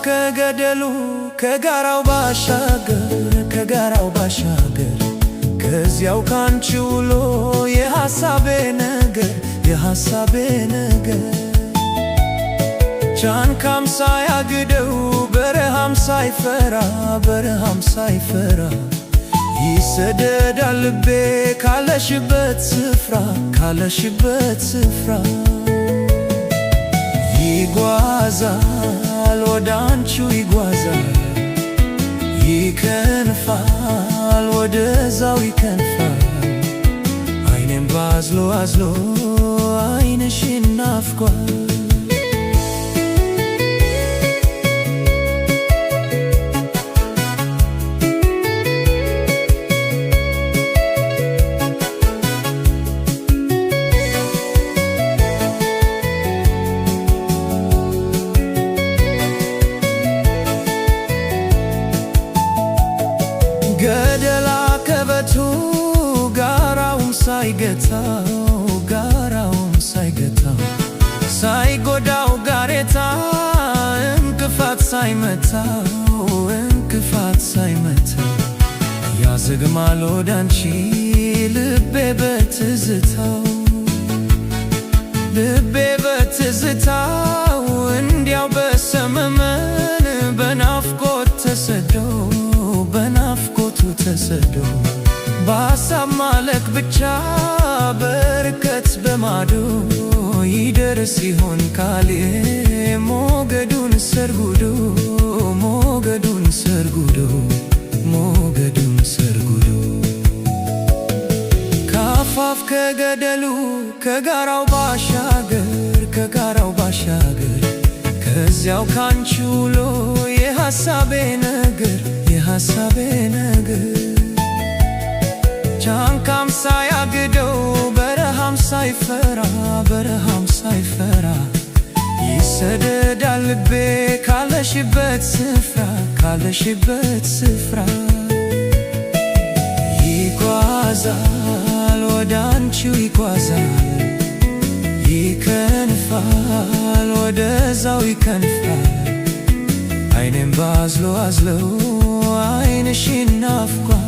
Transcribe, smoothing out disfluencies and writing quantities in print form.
ከገደሉ ከጋራው ባሻገር ከዚያው ካንቺ ውሎ የሐሳቤ ነገር ጫንካም ሳያግደው በረሃም ሳይፈራ ይሰደዳል ልቤ ካለሽበት ስፍራ ይጓዛል ወደ አንቺው ይከንፋል ወደዛው ይከንፋል አይኔም ባዝሎ አይንሽን ናፍቋል ገደላ ከበቱ ጋራውም ሳይገታው ሳይጎዳው ጋሬታ እንቅፋት ሳይመታው ያዘግማል ወዳንቺ ልቤ በትዝታው እንዲያው በሰመመን በናፍቆቱ ተሰዶ በሐሳብ ማለክ ብቻ በርቀት በማዶ ይደርስ ይሆን ካሌ ሞገዱን ሰርጉዶ ካፋፍ ከገደሉ ከጋራው ባሻገር ከዚያው ካንቺ ውሎ የሐሳቤ ነገር ጫንካም ሳያግደው በረሃም ሳይፈራ ይሰደዳል ልቤ ካለሽበት ስፍራ ይጓዛል ወደ አንቺው ይከንፋል ወደዛው ይከንፋል አይኔም ባዝሎ አይንሽን ናፍቋል